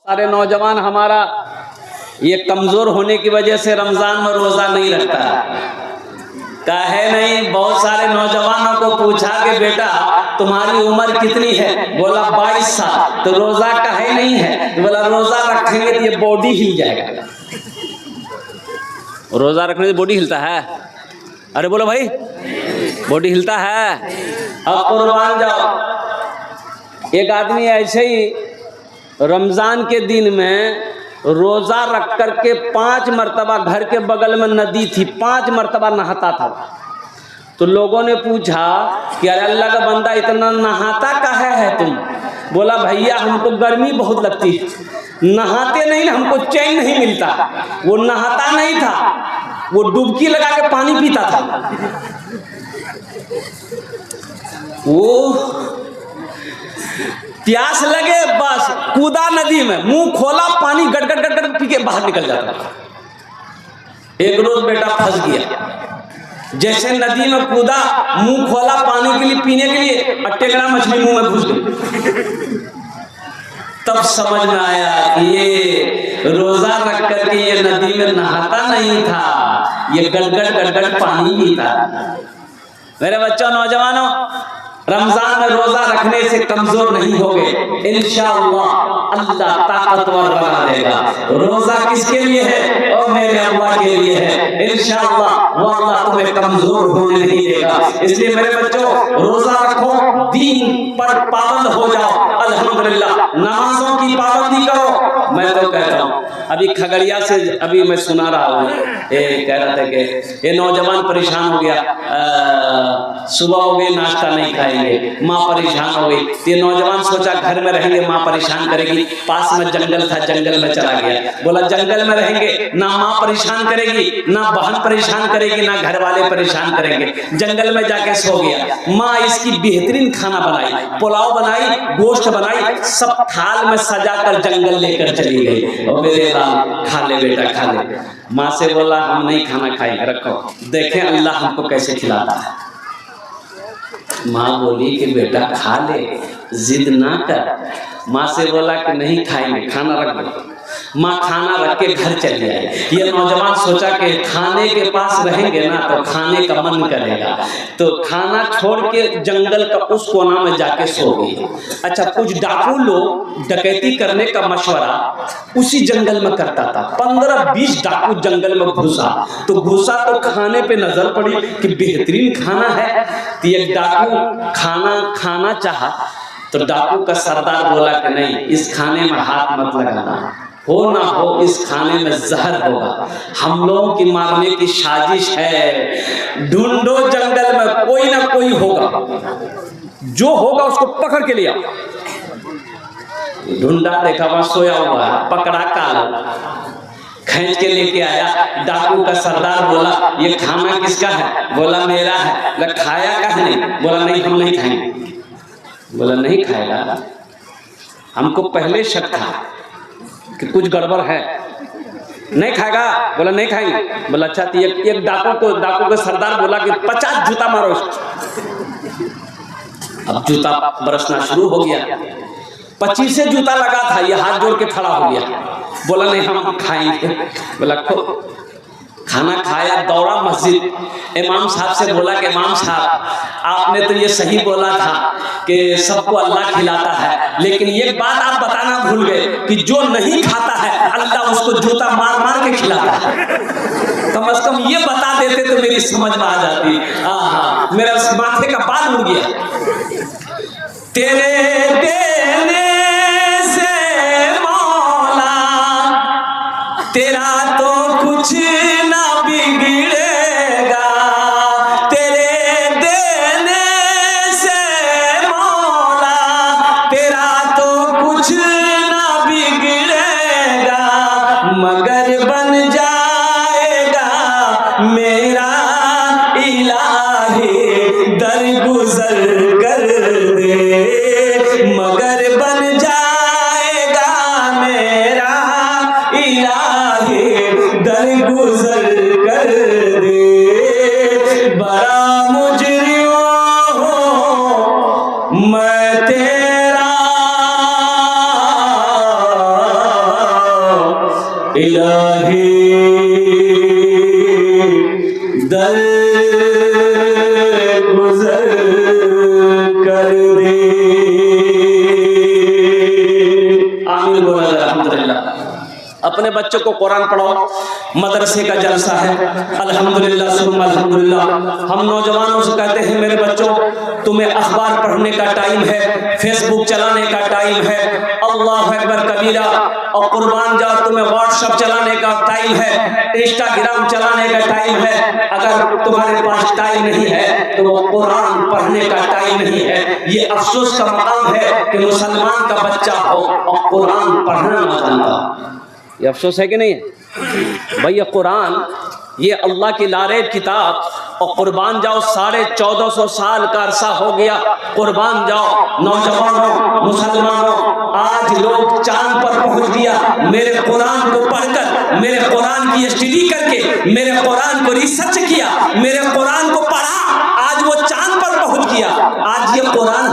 सारे नौजवान हमारा ये कमज़ोर होने की वजह से रमज़ान में रोज़ा नहीं रखता काहे नहीं। बहुत सारे नौजवानों को पूछा कि बेटा तुम्हारी उम्र कितनी है, बोला 22 साल। तो रोज़ा काहे नहीं है, तो बोला रोज़ा रखेंगे तो ये बॉडी हिल जाएगा। रोज़ा रखने से बॉडी हिलता है? अरे बोलो भाई, बॉडी हिलता है। अब कुर्बान जाओ। एक आदमी ऐसे ही रमज़ान के दिन में रोज़ा रख कर के 5 मरतबा, घर के बगल में नदी थी, 5 मरतबा नहाता था। तो लोगों ने पूछा कि अरे अल्लाह का बंदा इतना नहाता काहे है तुम? बोला भैया हमको गर्मी बहुत लगती है, नहाते नहीं ना, हमको चैन नहीं मिलता। वो नहाता नहीं था, वो डुबकी लगा के पानी पीता था। वो प्यास लगे बस कूदा नदी में, मुंह खोला, पानी गट गट गट गट पी के बाहर निकल जाता। एक रोज बेटा फंस गया, जैसे नदी में कूदा, मुंह खोला पानी के लिए पीने के लिए, टेकड़ा मछली मुंह में घुस गई। तब समझ में आया कि ये रोजा रख करके ये नदी में नहाता नहीं था, ये गड़गड़ गड़गड़ पानी पीता। मेरे बच्चों, नौजवानों, रमजान में रोजा रखने से कमजोर नहीं होगे। इंशाअल्लाह अल्लाह ताकतवर बना देगा। रोजा किसके लिए है? और मेरे अल्लाह के लिए है। इंशाअल्लाह वो अल्लाह तुम्हें कमजोर होने नहीं देगा। इसलिए मेरे बच्चों, रोजा रखो, दीन पर पाबंद हो जाओ। अल्हम्दुलिल्लाह, नमाजों की पाबंदी करो। मैं तो कहता हूँ, अभी खगड़िया से अभी मैं सुना रहा हूँ, कह रहा था कि ये नौजवान परेशान हो गया, सुबह हो गई नाश्ता नहीं खाएंगे, माँ परेशान हो गई। ये नौजवान सोचा घर में रहेंगे माँ परेशान करेगी, पास में जंगल था, जंगल में चला गया। बोला जंगल में रहेंगे ना माँ परेशान करेगी, ना बहन परेशान करेगी, ना घर वाले परेशान करेंगे। जंगल में जाके सो गया। माँ इसकी बेहतरीन खाना बनाई, पुलाव बनाई, गोश्त बनाई, सब थाल में सजा कर जंगल लेकर चली गई। और मेरे लाल, खा ले बेटा खा ले। माँ से बोला हम नहीं खाना खाएंगे, रखो, देखें अल्लाह हमको कैसे खिलाता है। माँ बोली कि बेटा खा ले, जिद ना कर। माँ से बोला कि नहीं खाएंगे, खाना रख दो। माँ खाना रख के घर चली आई। ये नौजवान सोचा कि खाने के पास रहेंगे ना तो खाने का मन करेगा, तो खाना छोड़ के जंगल का उस कोना में जाके सो गई। अच्छा, कुछ डाकू लोग डकैती करने का मशवरा उसी जंगल में करता था। 15-20 डाकू जंगल में घुसा, तो घुसा तो खाने पे नजर पड़ी कि बेहतरीन खाना है। तो एक डाकू खाना चाहा, तो डाकू का सरदार बोला कि नहीं, इस खाने में हाथ मत लगाना, हो ना हो इस खाने में जहर होगा, हम लोगों की मारने की साजिश है। ढूंढो जंगल में, कोई ना कोई होगा, जो होगा उसको पकड़ के लिया। ढूंढा, देखा वहां सोया हुआ है, पकड़ा, काला खींच के लेके आया। डाकू का सरदार बोला ये खाना किसका है? बोला मेरा है। खाया का नहीं? बोला नहीं, हम नहीं खाएंगे। बोला नहीं खाएगा? हमको पहले शक था कि कुछ गड़बड़ है, नहीं खाएगा? बोला नहीं खाएंगे। बोला अच्छा, तो एक डाकू के सरदार बोला कि 50 जूता मारो इसको। अब जूता बरसना शुरू हो गया, 25 जूता लगा था, ये हाथ जोड़ के खड़ा हो गया। बोला नहीं हम खाएंगे। बोला खाना खाया, दौड़ा मस्जिद, इमाम साहब से बोला कि इमाम साहब आपने तो ये सही बोला था कि सबको अल्लाह खिलाता है, लेकिन ये बात आप बताना भूल गए कि जो नहीं खाता है अल्लाह उसको जूता मार मार के खिलाता है। कम से कम ये बता देते तो मेरी समझ में आ जाती। हाँ, मेरा माथे का बाल उड़ गया। तेरे देने से मौला तेरा तो कुछ ना बिगड़ेगा, तेरे देने से मौला तेरा तो कुछ ना बिगड़ेगा, मगर बन जाएगा मेरा इलाही दरगुजर कर दे, मगर बन जाएगा मेरा इलाही दरगुजर कर दे। बड़ा मुजरिम हूँ मैं तेरा, इलाही दर गुजर कर दे। आमीन बोला अल्हम्दुलिल्लाह। अपने बच्चों को कुरान पढ़ाओ, मदरसे का जलसा है, अल्हम्दुलिल्लाह सुम्मा अल्हम्दुलिल्लाह। हम नौजवानों से कहते हैं मेरे बच्चों तुम्हें अखबार पढ़ने का टाइम है, फेसबुक चलाने का टाइम है, अल्लाह अकबर कबीरा और कुर्बान जाओ तुम्हें व्हाट्सएप चलाने का टाइम है, इंस्टाग्राम चलाने का टाइम है। अगर तुम्हारे पास टाइम नहीं है तो वो कुरान पढ़ने का टाइम नहीं है। ये अफसोस का मकाम है कि मुसलमान का बच्चा हो और कुरान पढ़ना ना जानता। ये अफसोस है कि नहीं है भाई? ये कुरान, ये अल्लाह की लारेब किताब, और कुर्बान जाओ 1450 साल का अरसा हो गया। कुर्बान जाओ नौजवानों, मुसलमानों, आज लोग चांद पर पहुंच गया मेरे कुरान को पढ़कर, मेरे कुरान की स्टडी करके, मेरे कुरान को रिसर्च किया, मेरे कुरान को पढ़ा, आज वो चांद पर पहुंच गया। आज ये कुरान